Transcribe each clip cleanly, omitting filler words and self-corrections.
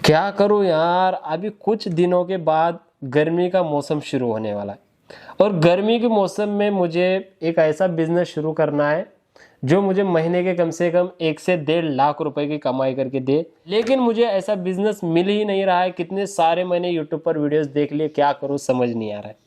क्या करूं यार, अभी कुछ दिनों के बाद गर्मी का मौसम शुरू होने वाला है और गर्मी के मौसम में मुझे एक ऐसा बिजनेस शुरू करना है जो मुझे महीने के कम से कम 1 से 1.5 लाख रुपए की कमाई करके दे। लेकिन मुझे ऐसा बिजनेस मिल ही नहीं रहा है। कितने सारे मैंने यूट्यूब पर वीडियोस देख लिए, क्या करूं समझ नहीं आ रहा है।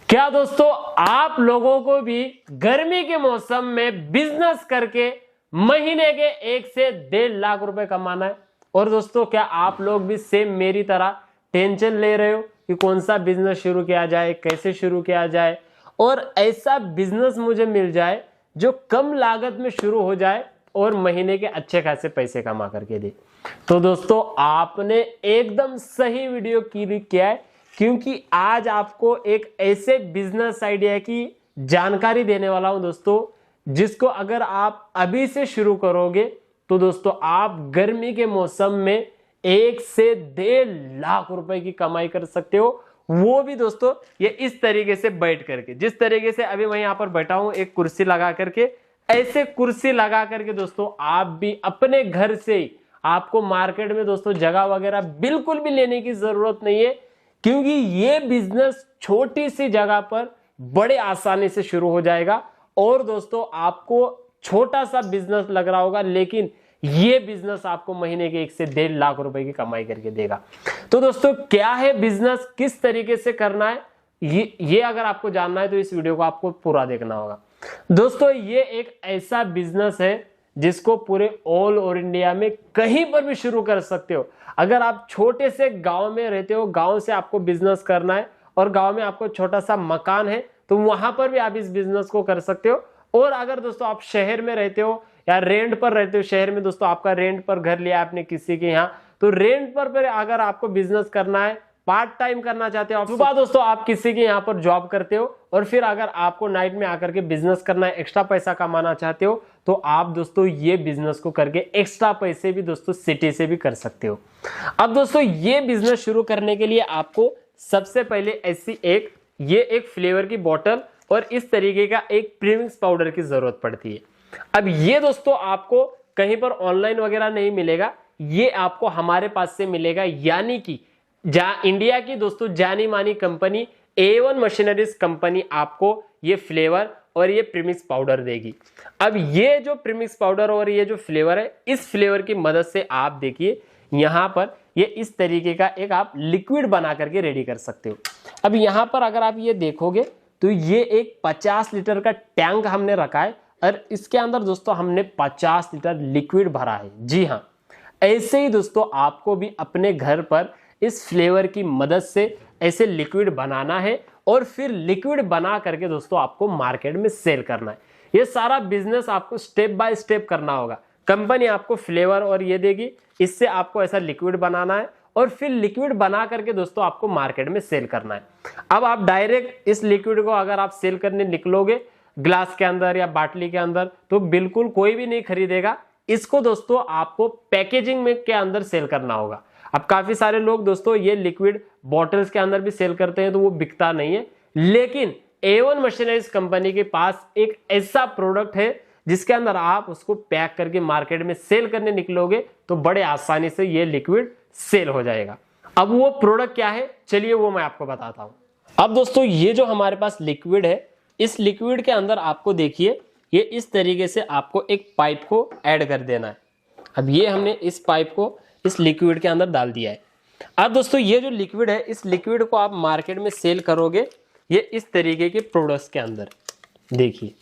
क्या दोस्तों, आप लोगों को भी गर्मी के मौसम में बिजनेस करके महीने के 1 से 1.5 लाख रुपए कमाना है? और दोस्तों, क्या आप लोग भी सेम मेरी तरह टेंशन ले रहे हो कि कौन सा बिजनेस शुरू किया जाए, कैसे शुरू किया जाए और ऐसा बिजनेस मुझे मिल जाए जो कम लागत में शुरू हो जाए और महीने के अच्छे खासे पैसे कमा करके दे? तो दोस्तों, आपने एकदम सही वीडियो क्लिक किया है, क्योंकि आज आपको एक ऐसे बिजनेस आइडिया की जानकारी देने वाला हूं दोस्तों, जिसको अगर आप अभी से शुरू करोगे तो दोस्तों आप गर्मी के मौसम में 1 से 1.5 लाख रुपए की कमाई कर सकते हो। वो भी दोस्तों ये इस तरीके से बैठ करके, जिस तरीके से अभी मैं यहां पर बैठा हूं एक कुर्सी लगा करके, ऐसे कुर्सी लगा करके दोस्तों आप भी अपने घर से ही, आपको मार्केट में दोस्तों जगह वगैरह बिल्कुल भी लेने की जरूरत नहीं है, क्योंकि ये बिजनेस छोटी सी जगह पर बड़े आसानी से शुरू हो जाएगा। और दोस्तों आपको छोटा सा बिजनेस लग रहा होगा, लेकिन ये बिजनेस आपको महीने के 1 से 1.5 लाख रुपए की कमाई करके देगा। तो दोस्तों क्या है बिजनेस, किस तरीके से करना है, ये अगर आपको जानना है तो इस वीडियो को आपको पूरा देखना होगा। दोस्तों ये एक ऐसा बिजनेस है जिसको पूरे ऑल ओवर इंडिया में कहीं पर भी शुरू कर सकते हो। अगर आप छोटे से गांव में रहते हो, गांव से आपको बिजनेस करना है और गांव में आपको छोटा सा मकान है, तो वहां पर भी आप इस बिजनेस को कर सकते हो। और अगर दोस्तों आप शहर में रहते हो या रेंट पर रहते हो, शहर में दोस्तों आपका रेंट पर घर लिया आपने किसी के यहाँ, तो रेंट पर अगर आपको बिजनेस करना है, पार्ट टाइम करना चाहते हो, सुबह दोस्तों आप किसी के यहाँ पर जॉब करते हो और फिर अगर आपको नाइट में आकर के बिजनेस करना है, एक्स्ट्रा पैसा कमाना चाहते हो, तो आप दोस्तों ये बिजनेस को करके एक्स्ट्रा पैसे भी दोस्तों सिटी से भी कर सकते हो। अब दोस्तों ये बिजनेस शुरू करने के लिए आपको सबसे पहले ऐसी एक फ्लेवर की बोतल और इस तरीके का एक प्रीमिक्स पाउडर की जरूरत पड़ती है। अब ये दोस्तों आपको कहीं पर ऑनलाइन वगैरह नहीं मिलेगा, ये आपको हमारे पास से मिलेगा, यानी कि इंडिया की दोस्तों जानी मानी कंपनी A1 मशीनरीज कंपनी आपको ये फ्लेवर और ये प्रीमिक्स पाउडर देगी। अब ये जो प्रीमिक्स पाउडर और ये जो फ्लेवर है, इस फ्लेवर की मदद से आप देखिए यहां पर ये इस तरीके का एक आप लिक्विड बना करके रेडी कर सकते हो। अब यहां पर अगर आप ये देखोगे तो ये एक 50 लीटर का टैंक हमने रखा है और इसके अंदर दोस्तों हमने 50 लीटर लिक्विड भरा है। जी हाँ, ऐसे ही दोस्तों आपको भी अपने घर पर इस फ्लेवर की मदद से ऐसे लिक्विड बनाना है और फिर लिक्विड बना करके दोस्तों आपको मार्केट में सेल करना है। ये सारा बिजनेस आपको स्टेप बाय स्टेप करना होगा। कंपनी आपको फ्लेवर और ये देगी, इससे आपको ऐसा लिक्विड बनाना है और फिर लिक्विड बना करके दोस्तों आपको मार्केट में सेल करना है। अब आप डायरेक्ट इस लिक्विड को अगर आप सेल करने निकलोगे ग्लास के अंदर या बाटली के अंदर, तो बिल्कुल कोई भी नहीं खरीदेगा। इसको दोस्तों आपको पैकेजिंग में के अंदर सेल करना होगा। अब काफी सारे लोग दोस्तों ये लिक्विड बॉटल्स के अंदर भी सेल करते हैं, तो वो बिकता नहीं है, लेकिन A1 मशीनरीज कंपनी के पास एक ऐसा प्रोडक्ट है जिसके अंदर आप उसको पैक करके मार्केट में सेल करने निकलोगे तो बड़े आसानी से ये लिक्विड सेल हो जाएगा। अब वो प्रोडक्ट क्या है, चलिए वो मैं आपको बताता हूं। अब दोस्तों ये जो हमारे पास लिक्विड है, इस लिक्विड के अंदर आपको देखिए ये इस तरीके से आपको एक पाइप को ऐड कर देना है। अब ये हमने इस पाइप को इस लिक्विड के अंदर डाल दिया है। अब दोस्तों ये जो लिक्विड है, इस लिक्विड को आप मार्केट में सेल करोगे ये इस तरीके के प्रोडक्ट्स के अंदर। देखिए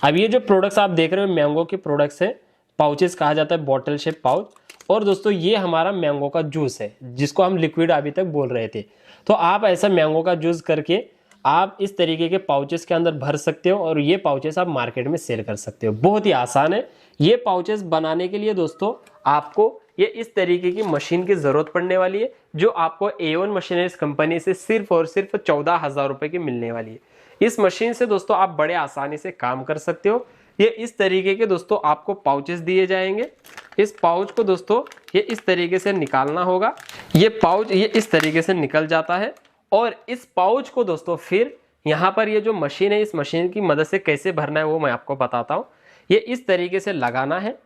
अब ये जो प्रोडक्ट्स आप देख रहे हो मैंगो के प्रोडक्ट्स है, पाउचेस कहा जाता है, बॉटल शेप पाउच। और दोस्तों ये हमारा मैंगो का जूस है जिसको हम लिक्विड अभी तक बोल रहे थे। तो आप ऐसा मैंगो का जूस करके आप इस तरीके के पाउचेस के अंदर भर सकते हो और ये पाउचेस आप मार्केट में सेल कर सकते हो। बहुत ही आसान है। ये पाउचेस बनाने के लिए दोस्तों आपको ये इस तरीके की मशीन की जरूरत पड़ने वाली है, जो आपको A1 मशीनरीज कंपनी से सिर्फ और सिर्फ 14,000 रुपए की मिलने वाली है। इस मशीन से दोस्तों आप बड़े आसानी से काम कर सकते हो। ये इस तरीके के दोस्तों आपको पाउचेस दिए जाएंगे। इस पाउच को दोस्तों ये इस तरीके से निकालना होगा। ये पाउच ये इस तरीके से निकल जाता है और इस पाउच को दोस्तों फिर यहाँ पर ये जो मशीन है, इस मशीन की मदद से कैसे भरना है वो मैं आपको बताता हूँ। ये इस तरीके से लगाना है।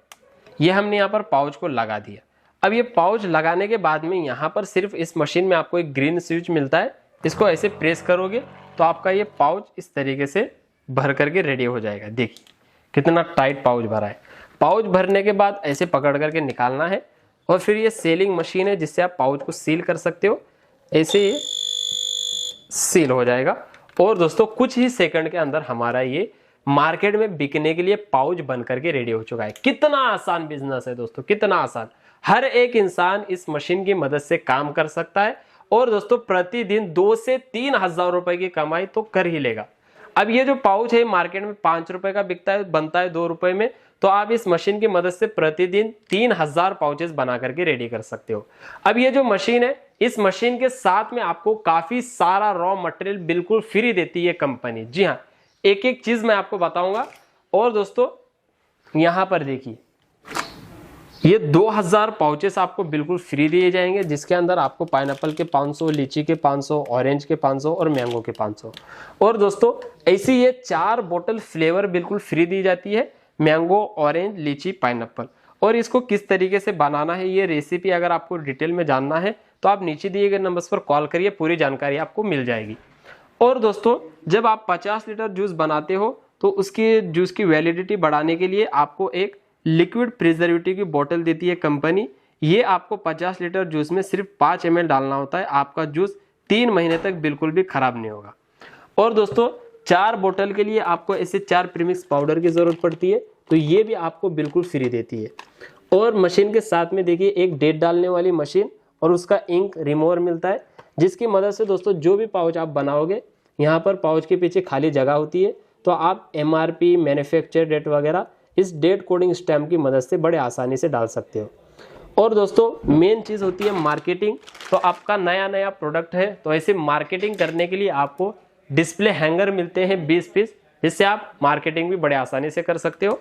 ये हमने यहाँ पर पाउच को लगा दिया। अब ये पाउच लगाने के बाद में यहाँ पर सिर्फ इस मशीन में आपको एक ग्रीन स्विच मिलता है, इसको ऐसे प्रेस करोगे तो आपका ये पाउच इस तरीके से भर करके रेडी हो जाएगा। देखिए कितना टाइट पाउच भरा है। पाउच भरने के बाद ऐसे पकड़ करके निकालना है और फिर ये सीलिंग मशीन है जिससे आप पाउच को सील कर सकते हो। ऐसे ये सील हो जाएगा और दोस्तों कुछ ही सेकंड के अंदर हमारा ये मार्केट में बिकने के लिए पाउच बन करके रेडी हो चुका है। कितना आसान बिजनेस है दोस्तों, कितना आसान। हर एक इंसान इस मशीन की मदद से काम कर सकता है और दोस्तों प्रतिदिन 2 से 3 हजार रुपए की कमाई तो कर ही लेगा। अब ये जो पाउच है मार्केट में 5 रुपए का बिकता है, बनता है 2 रुपए में, तो आप इस मशीन की मदद से प्रतिदिन 3000 पाउचेस बना करके रेडी कर सकते हो। अब ये जो मशीन है, इस मशीन के साथ में आपको काफी सारा रॉ मटेरियल बिल्कुल फ्री देती है कंपनी। जी हाँ, एक एक चीज मैं आपको बताऊंगा। और दोस्तों यहां पर देखिए ये 2000 पाउचेस आपको बिल्कुल फ्री दिए जाएंगे, जिसके अंदर आपको पाइनएप्पल के 500, लीची के 500, ऑरेंज के 500 और मैंगो के 500। और दोस्तों ऐसी ये 4 बोतल फ्लेवर बिल्कुल फ्री दी जाती है, मैंगो, ऑरेंज, लीची, पाइनएप्पल। और इसको किस तरीके से बनाना है, ये रेसिपी अगर आपको डिटेल में जानना है तो आप नीचे दिए गए नंबर्स पर कॉल करिए, पूरी जानकारी आपको मिल जाएगी। और दोस्तों जब आप 50 लीटर जूस बनाते हो तो उसकी जूस की वैलिडिटी बढ़ाने के लिए आपको एक लिक्विड प्रिजर्वेटिव की बोतल देती है कंपनी। ये आपको 50 लीटर जूस में सिर्फ 5 ml डालना होता है, आपका जूस 3 महीने तक बिल्कुल भी खराब नहीं होगा। और दोस्तों 4 बोतल के लिए आपको ऐसे 4 प्रीमिक्स पाउडर की जरूरत पड़ती है, तो ये भी आपको बिल्कुल फ्री देती है। और मशीन के साथ में देखिए एक डेट डालने वाली मशीन और उसका इंक रिमूवर मिलता है, जिसकी मदद से दोस्तों जो भी पाउच आप बनाओगे, यहाँ पर पाउच के पीछे खाली जगह होती है, तो आप MRP, मैन्युफैक्चर डेट वगैरह इस डेट कोडिंग स्टैम्प की मदद से बड़े आसानी से डाल सकते हो। और दोस्तों मेन चीज़ होती है मार्केटिंग। तो आपका नया नया प्रोडक्ट है तो ऐसे मार्केटिंग करने के लिए आपको डिस्प्ले हैंगर मिलते हैं 20 पीस, जिससे आप मार्केटिंग भी बड़े आसानी से कर सकते हो।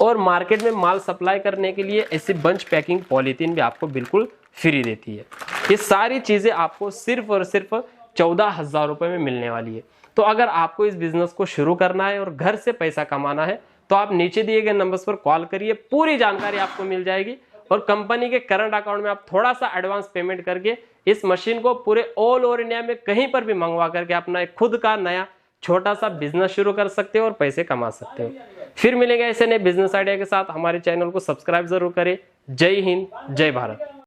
और मार्केट में माल सप्लाई करने के लिए ऐसी बंच पैकिंग पॉलीथीन भी आपको बिल्कुल फ्री देती है। ये सारी चीज़ें आपको सिर्फ और सिर्फ 14,000 रुपये में मिलने वाली है। तो अगर आपको इस बिजनेस को शुरू करना है और घर से पैसा कमाना है तो आप नीचे दिए गए नंबर्स पर कॉल करिए, पूरी जानकारी आपको मिल जाएगी। और कंपनी के करंट अकाउंट में आप थोड़ा सा एडवांस पेमेंट करके इस मशीन को पूरे ऑल ओवर इंडिया में कहीं पर भी मंगवा करके अपना एक खुद का नया छोटा सा बिजनेस शुरू कर सकते हो और पैसे कमा सकते हो। फिर मिलेंगे ऐसे नए बिजनेस आइडिया के साथ। हमारे चैनल को सब्सक्राइब जरूर करें। जय हिंद, जय भारत।